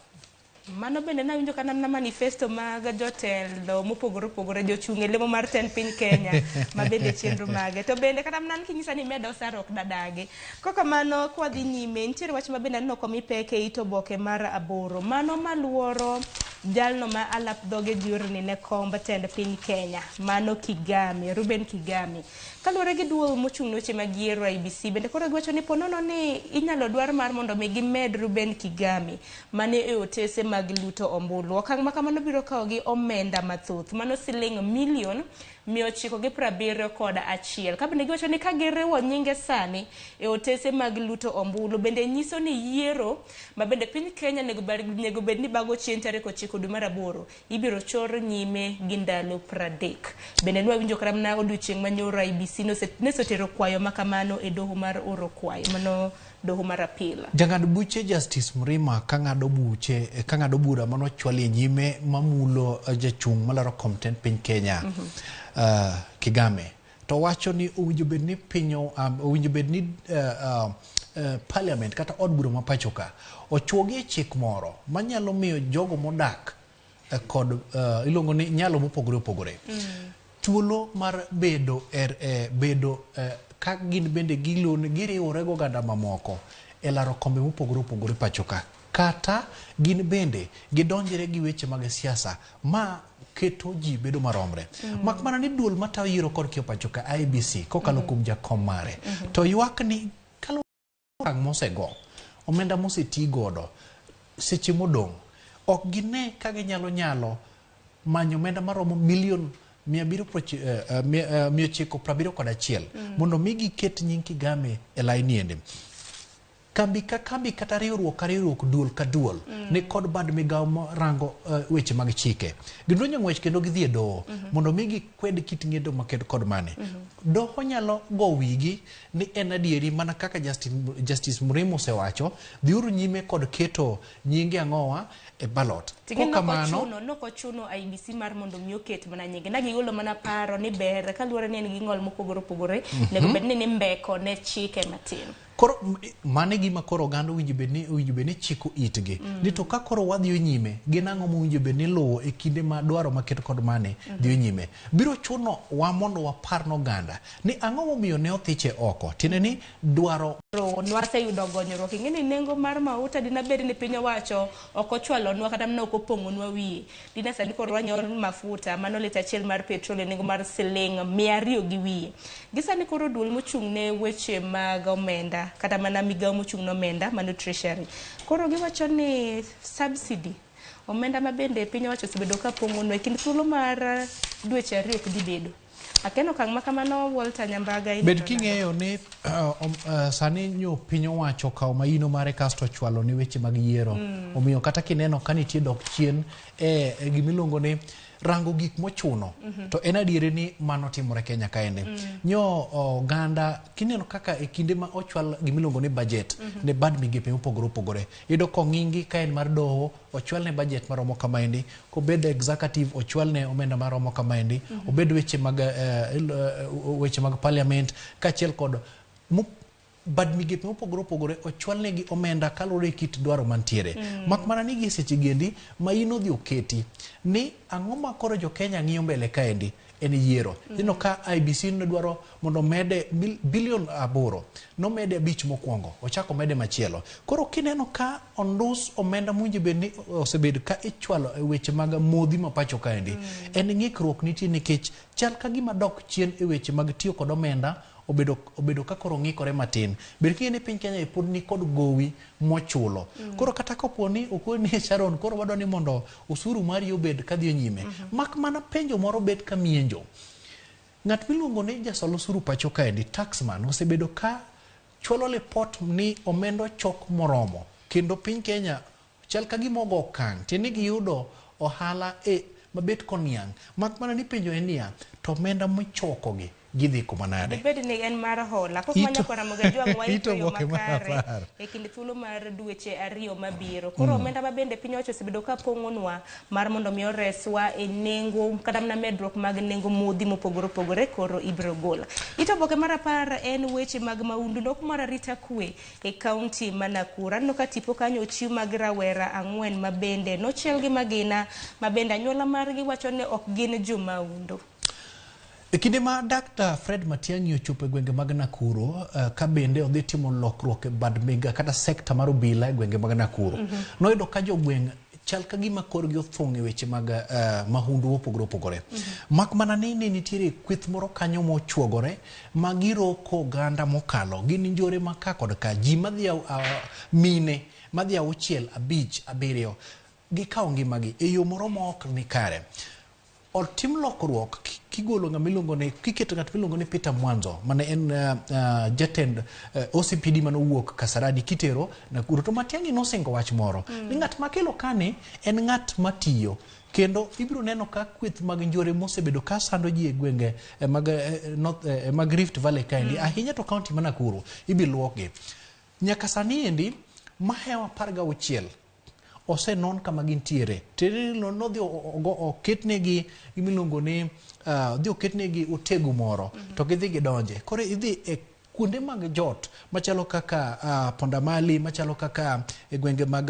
Mano bende nawinjo kana na manifesto mag jotelo mopogore opogore jochung' e lemo mar ten piny Kenya ma bende chenro mage to bende kata mana kinyisa ni medo osara ok dadage. Koko mano kwa dhi nyime nitiere wach ma bende aneno komi peke ito boke mar 8 mano maluoro jalno ma alap dhoge diorni ne komb tend piny Kenya mano Kigami, Ruben Kigami. Kaluwore gi duol mochung' weche mag yiero IEBC bende koro giwacho ni ponono ni inyalo dwar mar mondo mi gimed Ruben Kigami mane e otese mag luto ombulu. Okang' ma kamano biro kawo gi omenda mathoth mano siling milion 971. Ka bende giwacho ni ka giriwo nyinge sani e otese mag luto ombulu bende nyiso ni yiero ma bende piny Kenya nego bed ni bago chien tarehe 9 dwe mar 8 ibiro chor nyime gi ndalo 30. Bende nwawinjo kata mana odiochieng' manyoro IEBC nesotero kwayo makamano e doho mar oro kwayo mano doho mar apil. Jang'ad buche Justice Mrima kang'ado bura mano chwalie nyime mamulo jachung' malaro komten piny Kenya Kigame to wacho ni owinjo bed ni parliament kata od bura ma pachoka ochuogi e chik moro manyalo miyo jogo modak kod ilongo ni nyalo mopogore opogore thuolo mar bedo ka gin bende giriwore go ganda mamoko e laro kombe mopogore opogore pachoka kata gin bende gidonjere gi weche mag siasa ma keto ji bedo maromre. Mak mana ni duol matayo yiero kod kio pachoka IEBC kokalo kuom jakom mare to ywak ni kalo mosego omenda moseti godo seche modong' ok gine ka ginyalo manyo omenda maromo milion 971 mondo mi giket nying Kigame e laini ende. Kambi ka kambi kata riwruok duol ka duol ni kod bad migawo rango weche mag chike gidonjo ng'wech kendo gidhi e doho mondo mi gikwed kit ng'edo maked kod mane doho nyalo go wigi ni en adieri mana kaka Justice Mrima osewacho dhiuru nyime kod keto nyinge ang'owa e ballot. Nokochuno IEBC mar mondo mi oket mana nyinge na gigolo mana paro ni ber kaluwore ni en gi ng'ol mopogore opogore nego bed ni mbeko ne chike matin. Koro mane gima koro oganda winjo bed ni chiko itgi ni to ka koro wadhi nyime gin ang'o mowinjo bed ni luwo e kinde ma dwaro maket kod mane dhi nyime biro chuno wa mondo wapar n'oganda ni ang'o momiyo ne othiche oko tiende ni dwaro nwaseyudo gonyruok ing'eni nengo mar mauta dina bed ni piny owacho ok ochwalonwa kata mana ok opong'onwa wiye dina sani koro wanyor mafuta mano lita achiel mar petrol nengo mar siling 200 gi wiye gisani koro duol mochung' ne weche mag omenda kata mana migawo mochung' n'omenda mano treasury koro giwacho ni subsidy omenda ma bende piny owacho osebedo ka pong'onwa e kind thuolo mar dweche 2 ok dhi bedo akeno kang' makamano Walter Nyambaga bed king'eyo ni sani nyo piny owacho kawo maino mare kasto chwalo ni weche mag yiero omiyo kata kineno ka nitie dok chien gimiluongo ni rango gik mochuno to en adiere ni mano timore Kenya kaende nyo oganda kineno kaka e kinde ma ochwal gimiluongo ni budget ne bad migepe opogore yudo kong'ingi ka en mar doho ochwal ne budget maromo kamaendi kobed executive ochwal ne omenda maromo kamaendi obed weche mag parliament kaachiel kod bad migepe mopogore opogore ochwalnegi omenda kalore kit dwaro mantiere. Mak mana ni gi seche gendi ma ino dhi oketi ni ang'o ma koro jo Kenya ng'iyo mbele kaendi en yiero. Ino ka IBC ne dwaro mondo mede bilion 8 no mede 5 mokwongo ochako mede machielo. Koro kineno ka ondus omenda mwinji bedni osebed ka ichwalo e weche mag modhi ma pacho kaendi en ng'ikruok nitie nikech chal ka gima dok chien e weche mag tiyo kod omenda obedo ka koro ng'ikore matin. Ber kiyeni piny Kenya pod ni kod gowi mochulo. Koro kata koponi okoni Sharon koro wado ni mondo usuru mari obed kadhi nyime. Mak mana penjo moro bet ka mienjo. Ng'at miluongo ni jasol usuru pacho kaendi taxman osebedo ka chwalo report ni omendo chok moromo kendo piny Kenya chal ka gima ogo okang' tieni giyudo ohala mabet koniang'. Mak mana ni penjo en niya to omenda mochokogi gidhi kuma nade. Bed ni en mar hola kok manya kwa Ramogi Jwang' waito yo makare e kind thuolo mar dweche 2 mabiro. Koro omenda ma bende piny owacho osebedo ka pong'onwa mar mondo mi oreswa e nengo kata mana medruok mag nengo modhi mopogore opogore koro ibiro gola. Ito oboke mar 10 en weche mag maundu nok mar arita kwe e kaunti ma Nakuru. Aneno ka tipo kanyo ochiw mag rawera 4 ma bende nochiel gi magina ma bende anyuola margi wacho ni ok gin jo maundu. E kinde ma Dr. Fred Matiang'i ochopo e gwenge mag Nakuru ka bende odhi timo lokruok e bad miga kata sekta mar obila e gwenge mag Nakuru. Noyudo ka jogweng' chal ka gima korgi othung' e weche mag mahundu opogore opogore. Mak mana ni nitiere kweth moro kanyo mochuogore ma giroko oganda mokalo gin njore ma ka kod ka ji madhi mine madhi 6, 5, 7 gikawo ngimagi e yo moro ma ok ni kare. Otim lokruok kigolo ng'amiluongo ni kiketo ng'at miluongo ni Peter Mwanzo mane en jatend OCPD manowuok Kasarani kitero Nakuru to Matiang'i nosingo wach moro ni ng'at makelo kane en ng'at matiyo kendo ibiro neno ka kweth mag njore mosebedo ka sando ji e gwenge mag Rift Valley kaendi ahinya to kaunti ma Nakuru ibiluokgi nyaka sani endi mahewa 16 ose non kama gintiere tereno no dhi oketnegi imiluongo ni dhi oketnegi otegu moro to gidhi gidonje koro idhi e kuonde mag jot machalo kaka Pondamali machalo kaka e gwenge mag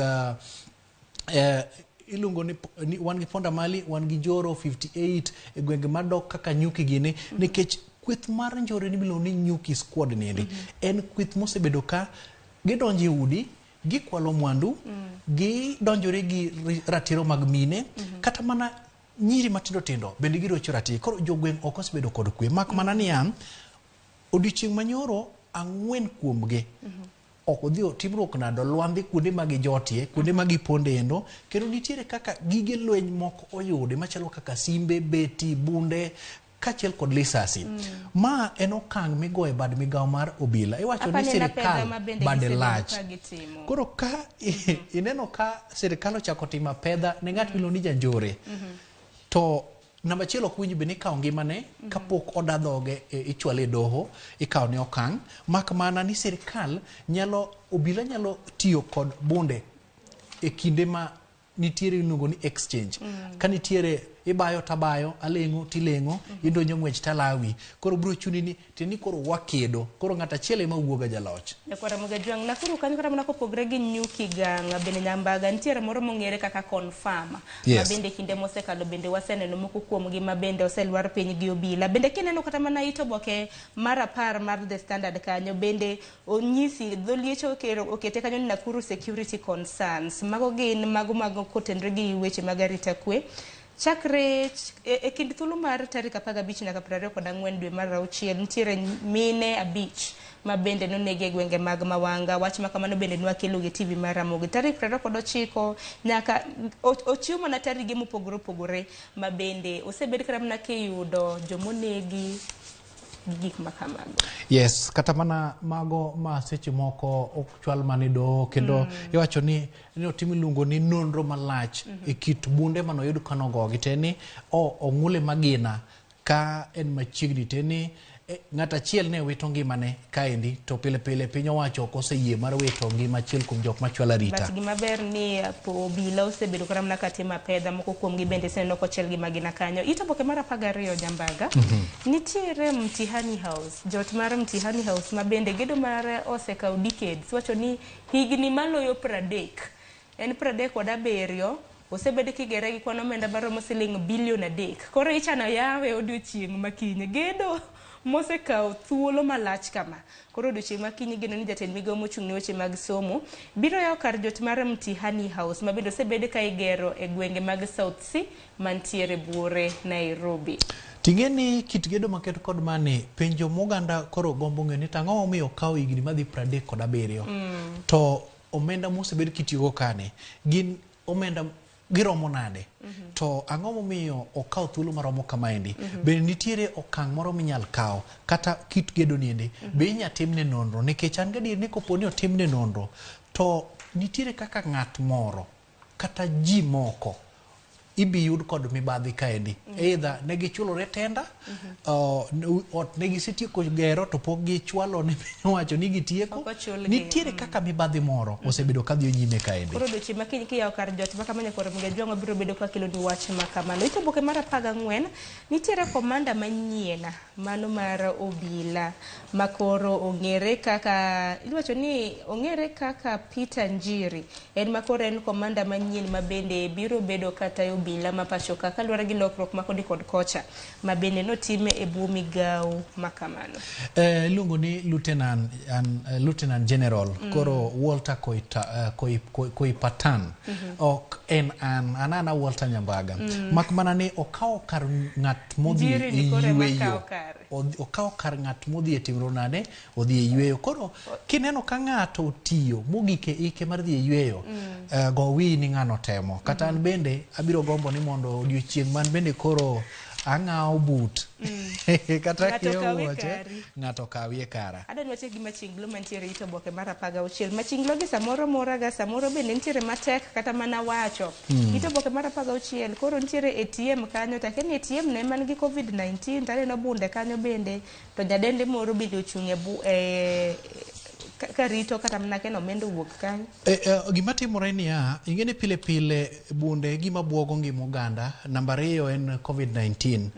iluongo ni wan gi Pondamali wan gi Joro 58 e gwenge madok kaka Nyuki gini nikech kweth mar njore ni miluongo ni Nyuki squad ni en kweth mosebedo ka gidonje udi gikwalo mwandu gidonjore gi ratiro mag mine kata mana nyiri matindo tindo bende girocho ratiro koro jogweng' ok osebedo kod kwe mak mana niya odiochieng' manyoro 4 kuomgi ok odhi otimruok nado lwandhi kuonde ma gijotie kuonde ma giponde endo kendo nitiere kaka gige lweny moko oyude machalo kaka simbe beti bunde kachiel kod lisasi ma en okang' migoye bad migawo mar obila iwacho ni sirikal bade lach koro ka ineno ka sirikal ochako timo pedha ne ng'at miluongo ni janjore to namba achiel ok winj be ni kawo ngimane kapok odadhoge ichwale doho ikawo ne okang' mak mana ni sirikal obila nyalo tiyo kod bunde e kinde ma nitiere iluongo ni exchange ka nitiere ibayo tabayo aleng'o tilengo idonjo ng'wech talawi koro bro chuni ni tini koro wakedo koro ng'ata achiel ema wuoga jaloch e kwa Ramogi Jwang' Nakuru kanyo kata mana kopogre gi Nyuki gang' bende Nyambaga nitiere moro mong'ere kaka Confirm ma bende kinde mosekalo bende waseneno moko kuom gi ma bende oselwar piny gi obila bende kineno kata mana ito boke mar 10 mar The Standard kanyo bende onyisi dholiecho okete kanyo ni Nakuru security concerns mago gin mago kotenre gi weche mag arita kwe chakre e kind thuolo mar tarik 15 nyaka 24 dwe mar 6 nitiere mine 5 ma bende nonegi e gwenge mag Mawanga wach ma kamano bende nwakelo gi TV mar Ramogi tarik 29 nyaka ochiw mana tarige mopogore opogore ma bende osebed kata mana kiyudo jomonegi gik makamago yes kata mana mago ma seche moko ok chwal mane do kendo iwacho ni otimi luongo ni nonro malach e kit bunde manoyud kanogo giteni ong'ule magina ka en machiegni teni ng'at achiel ne wito ngimane kaendi to pile pile piny owacho ok oseyie mar wito ngima achiel kuom jok machwalo arita. But gima ber ni obila osebedo kata mana katimo apedha moko kuomgi bende seneno kochiel gi magina kanyo. Ito boke mar 12 Jambaga. Nitiere Mtihani House, jot mar Mtihani House ma bende gedo mare osekaw decades, wacho ni higni maloyo 30. En 37 osebed kigere gi kwan omenda maromo siling bilion 3. Koro ichano yawe odiochieng' makinye. Gedo mosekaw thuolo malach kama. Koro odiochieng' makinye geno ni jatend migawo mochung' ne weche mag somo biro yawo kar jot mar Mtihani House ma bende osebed ka igero e gwenge mag South C mantiere buore Nairobi. Tingeni kit gedo maket kod mane penjo moganda koro gombo ng'e ni tang'o momiyo okaw higni madhi 37 to omenda mosebed kitiyogo kane gin omenda giromo nade to ang'o momiyo okaw thuolo maromo kamaendi bende nitiere okang' moro minyal kaw kata kit gedo niende be inya timne nonro nikech an gadier ni koponi otimne nonro to nitiere kaka ng'at moro kata ji moko ibi yud kod mibadhi kaendi either ne gichulore tenda ot ne gisetieko gero to pok gichwalo ne piny owacho ni gitieko nitiere kaka mibadhi moro osebedo ka dhi nyime kaendi. Koro dochi makiny kiyawo kar jot makamanya koro mga jwang'o biro bedo ka kelo ni wach makamano. Ito boke mar 14 nitiere komanda manyiena mano mar obila makoro ong'ere kaka iwacho ni ong'ere kaka Peter Njiri. En makoro en komanda manyien ma bende biro bedo kata obila ma pacho kaka luwore gi lokruok makodi kod kocha ma bende notime e bwo migawo makamano. Luongo ni Lieutenant General koro Walter Koipatan ok en ana Walter Nyambaga mak mana ni okawo kar ng'at modhi e yweyo okawo kar ng'at modhi e timro nade odhi e yweyo koro kineno ka ng'ato otiyo mogike ike mar dhi e yweyo go wi ni ng'ano temo kata an bende abiro gombo ni mondo odiochieng' man bende koro ang'awo but kata ng'ato kawie kara. Adani wache gi machinglo mantiere ito boke mar 16 machinglo gi samoro moraga samoro bende nitiere matek kata mana wacho ito boke mar 16 koro nitiere ATM kanyo takeni ATM ne man gi COVID-19 taneno bunde kanyo bende to nyadende moro bende ochung' e karito kata mana keno mendo wuok kanyo. Gima timore ni ingene pile pile bunde gima buogo ngima oganda namba 2 en COVID-19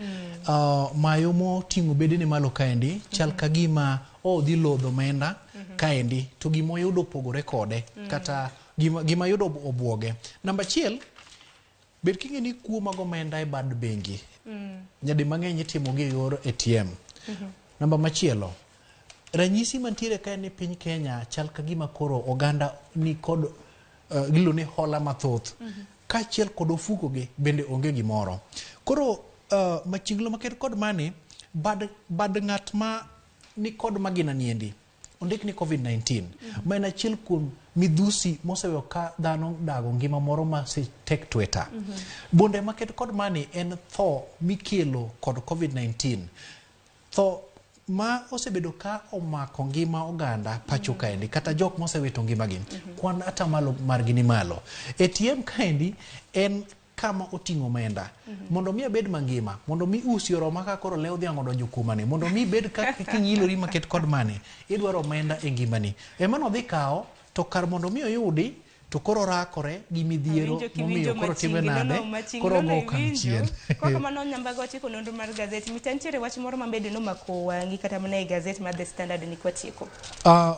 mayo mo ting'o bedene malo kaendi chal ka gima dhi lodho omenda kaendi to gima oyudo pogore kode kata gima yudo obuoge. Namba 1 bed king'e ni kuo mag omenda e bad bengi nyadi mang'eny itimo gi yor ATM. Namba machielo ranyisi mantiere kae ni piny Kenya chal ka gima koro oganda ni kod gilo ni hola mathoth kaachiel kod ofuko gi bende onge gimoro. Koro machinglo maket kod mani bad ng'at ma ni kod magina niendi ondik ni COVID-19 ma en achiel kuom midhusi moseweyo ka dhano dago ngima moro ma tek tweta. Bunde maket kod mani en tho mikelo kod COVID-19 tho ma osebedo ka omako ngima oganda pacho kaendi kata jok mosewito ngimagi kwan atamalo margi ni malo. ATM kaendi en kama oting'o omenda mondo mi abed mangima mondo mi usi oroma ka koro lew dhiang' odonjo kumani mondo mi bed ka kinyilori maket kod mani idwaro omenda e ngimani emano dhi kawo to kar mondo mi oyudi to koro rakore gi midhiero momiyo koro time nade koro go kanchien. Koko mano Nyambaga chiko nonro mar gazeti mitantiere wach moro mabede no mako wangi kata mana e gazeti mar The Standard ni kwatieko.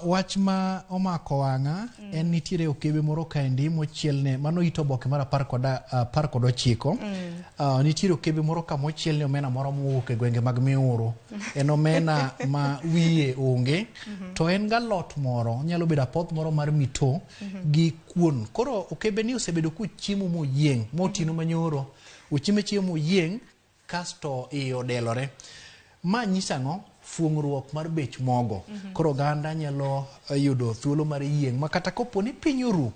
Wach ma omako wanga en nitiere okebe moro kaendi mochielne mano ito boke mar 19 nitiere okebe moro ka mochielne omena moro mowuok e gwenge mag Miuru en omena ma wiye onge to en galot moro nyalo bedo apoth moro mar mito gi koro okebe ni osebedo kuchiemo moyieng' motino manyoro chiemo moyieng' kasto odelore ma nyisang'o fuong'ruok mar bech mogo koro ganda nyalo yudo thuolo mar yieng' ma kata kopo ni piny oru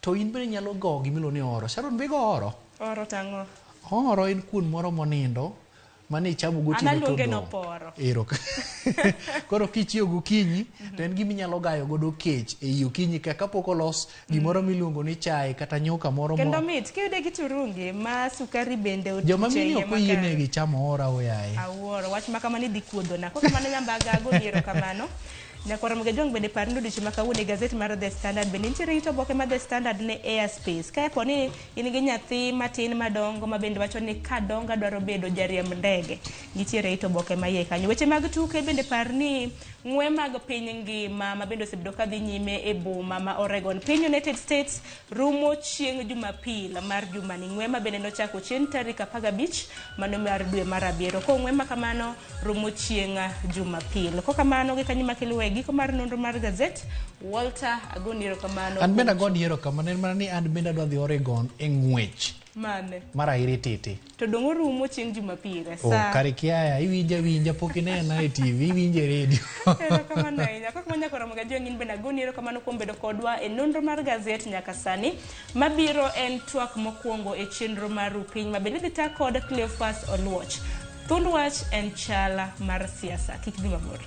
to in bende nyalo go gimilo ni oro. Sharon be go oro tang'o oro en kuon moro monindo mane ichamo gotieno to Analuonge dong. noporo. Ero. Koro kichiewo gokinyi to en gima inyalo gayo godo kech ei okinyi ka kapok olos gimoro miluongo ni chai kata nyuka moro Kendo mit kiyude gi turungi ma sukari bende otiche joma mini ok oyienegi chamo ora oyaye. Awuoro wach ma kamano idhi kuodhona. Koko kamano nyambaga goniero kamano. Nyakwaromo Gajwang' bende par nodiochieng' ma kawuono e gazet mar The Standard bende nitiere ito oboke mar The Standard ne Airspace. Ka po ni in gi nyathi matin madongo ma bende wacho ni ka donga dwaro bedo jariemb ndege, nitiere ito oboke ma iye kanyo. Weche mag tuke bende par ni ng'we mag piny ngima ma bende osebedo ka dhi nyime e boma ma Oregon. Piny United States rumo chieng' Jumapil mar jumani. Ng'we ma bende nochako chieng' tarik 15 mano mar dwe mar 7. Ko ng'we ma kamano rumo chieng' Jumapil. Ko kamano gi kanyo makiluwe giko mar nonro mar gazet Walter agoniero kamano. An bende agoniero kamano, en mana ni an bende adwa dhi Oregon e ng'wech Mane? mar airititi. To dong' orumo chieng' Jumapil sa kare kiaya iwinja pok inena e TV, iwinje redio. Kamano ahinya. Kaka Nyakwaromo Gajwang' in bende agoniero kamano kuom bedo kodwa e nonro mar gazet nyaka sani. Mabiro en twak mokwongo e chenro mar Upiny ma bende dhi ta kod Cleophas Oluoch. Thund wach en chala mar siasa. Kik dhi mabor.